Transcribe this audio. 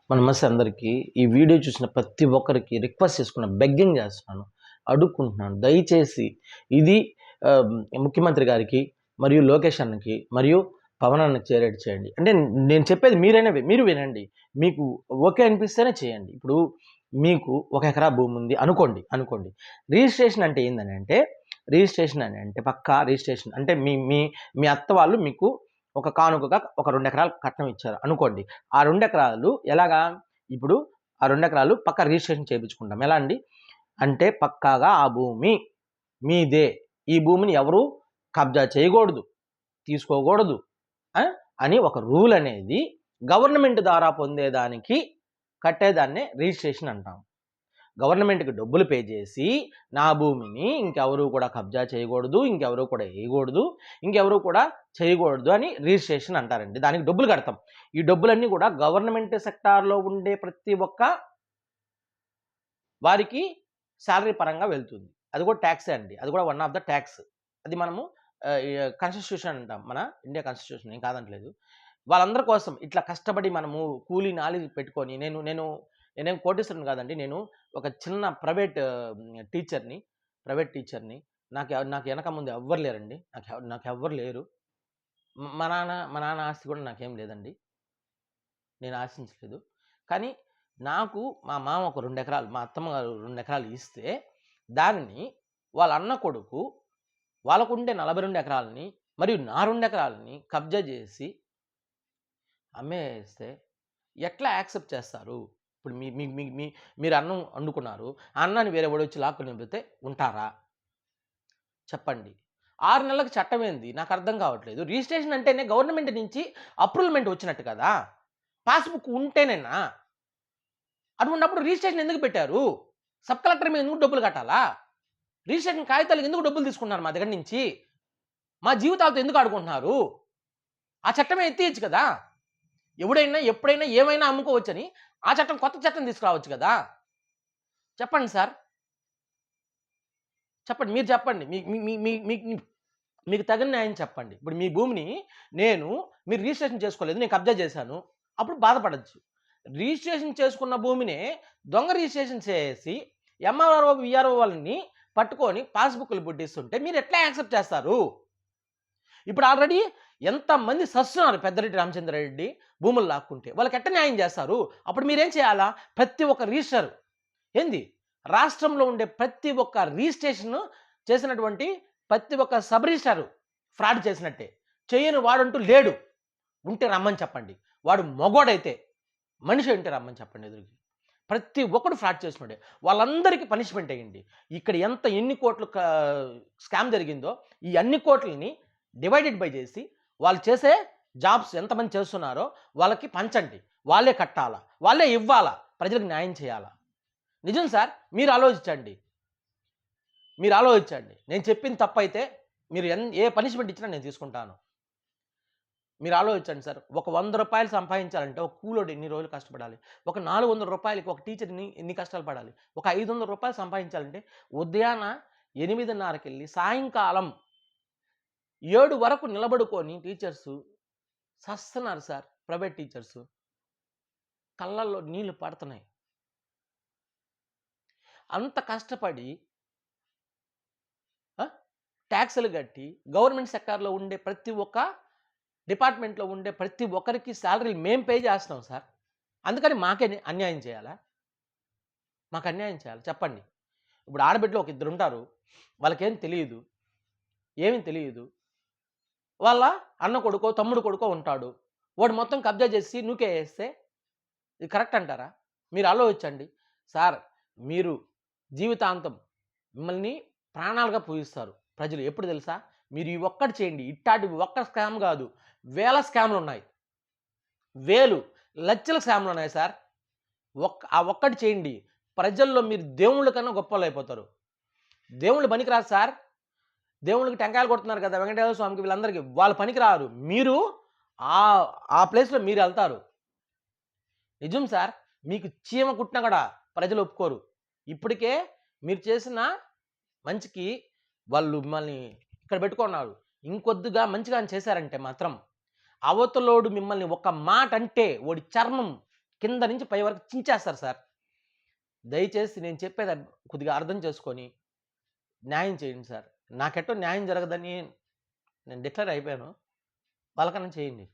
నమస్తే అందరికీ. ఈ వీడియో చూసిన ప్రతి ఒక్కరికి రిక్వెస్ట్ చేసుకున్నాను, బెగ్గింగ్ చేస్తున్నాను, అడుక్కుంటున్నాను. దయచేసి ఇది ముఖ్యమంత్రి గారికి మరియు లోకేష్ అన్నకి మరియు పవన్ అన్నకి చేరేట్ చేయండి. అంటే నేను చెప్పేది మీరు వినండి. మీకు ఓకే అనిపిస్తేనే చేయండి. ఇప్పుడు మీకు 1 ఎకరా భూమి ఉంది అనుకోండి. రిజిస్ట్రేషన్ అంటే ఏంటంటే పక్కా రిజిస్ట్రేషన్ అంటే మీ మీ మీ అత్త వాళ్ళు మీకు ఒక కానుకగా ఒక 2 ఎకరాలు కట్నం ఇచ్చారు అనుకోండి. ఆ 2 ఎకరాలు ఎలాగా? ఇప్పుడు ఆ 2 ఎకరాలు పక్కా రిజిస్ట్రేషన్ చేయించుకుంటాం. ఎలా అండి? అంటే పక్కాగా ఆ భూమి మీదే. ఈ భూమిని ఎవరు కబ్జా చేయకూడదు, తీసుకోకూడదు అని ఒక రూల్ అనేది గవర్నమెంట్ ద్వారా పొందేదానికి కట్టేదాన్నే రిజిస్ట్రేషన్ అంటాం. గవర్నమెంట్కి డబ్బులు పే చేసి నా భూమిని ఇంకెవరు కూడా కబ్జా చేయకూడదు, ఇంకెవరు కూడా వేయకూడదు, ఇంకెవరు కూడా చేయకూడదు అని రిజిస్ట్రేషన్ అంటారండి. దానికి డబ్బులు కడతాం. ఈ డబ్బులన్నీ కూడా గవర్నమెంట్ సెక్టార్లో ఉండే ప్రతి ఒక్క వారికి శాలరీ పరంగా వెళ్తుంది. అది కూడా ట్యాక్సే అండి. అది కూడా వన్ ఆఫ్ ద ట్యాక్స్. అది మనము కాన్స్టిట్యూషన్ అంటాం. మన ఇండియా కాన్స్టిట్యూషన్, ఏం కాదంటలేదు. వాళ్ళందరి కోసం ఇట్లా కష్టపడి మనము కూలీ నాలి పెట్టుకొని నేనేం కోటీశ్వరుని కాదండి. నేను ఒక చిన్న ప్రైవేట్ టీచర్ని. నాకు వెనక ముందు ఎవ్వరు లేరండి. నాకు ఎవ్వరు లేరు. మా నాన్న ఆస్తి కూడా నాకేం లేదండి. నేను ఆశించలేదు. కానీ నాకు మా మామ ఒక 2 ఎకరాలు, మా అత్తమ్మ గారు 2 ఎకరాలు ఇస్తే దానిని వాళ్ళ అన్న కొడుకు వాళ్ళకుండే 42 ఎకరాలని మరియు నా 2 ఎకరాలని కబ్జా చేసి అమ్మేస్తే ఎట్లా యాక్సెప్ట్ చేస్తారు? ఇప్పుడు మీరు అన్నం వండుకున్నారు. ఆ అన్నాన్ని వేరే వాడు వచ్చి లాక్కుని పోతే ఉంటారా? చెప్పండి. 6 నెలలకు చట్టం ఏంది? నాకు అర్థం కావట్లేదు. రిజిస్ట్రేషన్ అంటేనే గవర్నమెంట్ నుంచి అప్రూవల్మెంట్ వచ్చినట్టు కదా. పాస్బుక్ ఉంటేనేనా? అటువంటిప్పుడు రిజిస్ట్రేషన్ ఎందుకు పెట్టారు? సబ్ కలెక్టర్ మీద ఎందుకు డబ్బులు కట్టాలా? రిజిస్ట్రేషన్ కాగితాలకు ఎందుకు డబ్బులు తీసుకుంటున్నారు మా దగ్గర నుంచి? మా జీవితాలతో ఎందుకు ఆడుకుంటున్నారు? ఆ చట్టమే ఎత్తేయచ్చు కదా. ఎవడైనా ఎప్పుడైనా ఏమైనా అమ్ముకోవచ్చని ఆ చట్టం, కొత్త చట్టం తీసుకురావచ్చు కదా. చెప్పండి సార్, చెప్పండి. మీరు చెప్పండి. మీకు తగిన న్యాయం చెప్పండి. ఇప్పుడు మీ భూమిని మీరు రిజిస్ట్రేషన్ చేసుకోలేదు, నేను కబ్జా చేశాను, అప్పుడు బాధపడచ్చు. రిజిస్ట్రేషన్ చేసుకున్న భూమినే దొంగ రిజిస్ట్రేషన్ చేసి ఎంఆర్ఓ విఆర్ఓ వాళ్ళని పట్టుకొని పాస్బుక్లు పుట్టిస్తుంటే మీరు ఎట్లా యాక్సెప్ట్ చేస్తారు? ఇప్పుడు ఆల్రెడీ ఎంతమంది సస్తున్నారు పెద్దిరెడ్డి రామచంద్రారెడ్డి భూములు లాక్కుంటే. వాళ్ళకి ఎట్ట న్యాయం చేస్తారు? అప్పుడు మీరేం చేయాలా? ప్రతి ఒక్క రిజిస్టర్ ఏంది, రాష్ట్రంలో ఉండే ప్రతి ఒక్క రిజిస్ట్రేషన్ చేసినటువంటి ప్రతి ఒక్క సబ్ రిజిస్టర్ ఫ్రాడ్ చేసినట్టే. చేయని వాడంటూ లేడు. ఉంటే రమ్మని చెప్పండి. వాడు మగోడైతే మనిషి ఉంటే రమ్మని చెప్పండి ఎదురుకి. ప్రతి ఒక్కడు ఫ్రాడ్ చేసినోడే. వాళ్ళందరికీ పనిష్మెంట్ అయ్యింది. ఇక్కడ ఎన్ని కోట్లు స్కామ్ జరిగిందో ఈ అన్ని కోట్లని డివైడెడ్ బై చేసి వాళ్ళు చేసే జాబ్స్ ఎంతమంది చేస్తున్నారో వాళ్ళకి పంచండి. వాళ్ళే కట్టాలా, వాళ్ళే ఇవ్వాలా, ప్రజలకు న్యాయం చేయాలా. నిజం సార్, మీరు ఆలోచించండి. నేను చెప్పింది తప్పైతే మీరు ఏ పనిష్మెంట్ ఇచ్చినా నేను తీసుకుంటాను. మీరు ఆలోచించండి సార్. ఒక 100 రూపాయలు సంపాదించాలంటే ఒక కూలోడు ఎన్ని రోజులు కష్టపడాలి? ఒక 400 రూపాయలకి ఒక టీచర్ ఎన్ని కష్టాలు పడాలి? ఒక 500 రూపాయలు సంపాదించాలంటే ఉదయాన 8:30కి వెళ్ళి సాయంకాలం 7 వరకు నిలబడుకొని టీచర్స్ సస్తున్నారు సార్. ప్రైవేట్ టీచర్స్ కళ్ళల్లో నీళ్లు పడుతున్నాయి. అంత కష్టపడి ట్యాక్సులు కట్టి గవర్నమెంట్ సెక్టార్లో ఉండే ప్రతి ఒక్క డిపార్ట్మెంట్లో ఉండే ప్రతి ఒక్కరికి శాలరీలు మేము పే చేస్తున్నాం సార్. అందుకని మాకే అన్యాయం చేయాలా? మాకు అన్యాయం చేయాలి చెప్పండి. ఇప్పుడు ఆడబిడ్డలు ఒక 2 ఉంటారు. వాళ్ళకేం తెలియదు, ఏమీ తెలియదు. వాళ్ళ అన్న కొడుకో తమ్ముడు కొడుకో ఉంటాడు. వాడు మొత్తం కబ్జా చేసి నూకే వేస్తే ఇది కరెక్ట్ అంటారా? మీరు ఆలోచించండి సార్. మీరు జీవితాంతం మిమ్మల్ని ప్రాణాలుగా పూజిస్తారు ప్రజలు. ఎప్పుడు తెలుసా? మీరు ఈ ఒక్కటి చేయండి. ఇట్టాటి ఒక్క స్కామ్ కాదు, వేల స్కామ్లు ఉన్నాయి, లక్షల స్కామ్లు ఉన్నాయి సార్. ఆ ఒక్కటి చేయండి. ప్రజల్లో మీరు దేవుళ్ళ కన్నా గొప్పలు అయిపోతారు. దేవుళ్ళు పనికిరాదు సార్. దేవుళ్ళకి టెంకాయలు కొడుతున్నారు కదా వెంకటేశ్వర స్వామికి, వీళ్ళందరికీ వాళ్ళు పనికిరారు. మీరు ఆ ప్లేస్లో మీరు వెళ్తారు. నిజం సార్. మీకు చీమ కుట్టినా కూడా ప్రజలు ఒప్పుకోరు. ఇప్పటికే మీరు చేసిన మంచికి వాళ్ళు మిమ్మల్ని ఇక్కడ పెట్టుకున్నారు. ఇంకొద్దిగా మంచిగా చేశారంటే మాత్రం అవతలోడు మిమ్మల్ని ఒక మాట అంటే వాడి చర్మం కింద నుంచి పై వరకు చించేస్తారు సార్. దయచేసి నేను చెప్పేది కొద్దిగా అర్థం చేసుకొని న్యాయం చేయండి సార్. నాకెట్టో న్యాయం జరగదని నేను డిక్లేర్ అయిపోయాను. వాళ్ళకన్నా చేయండి.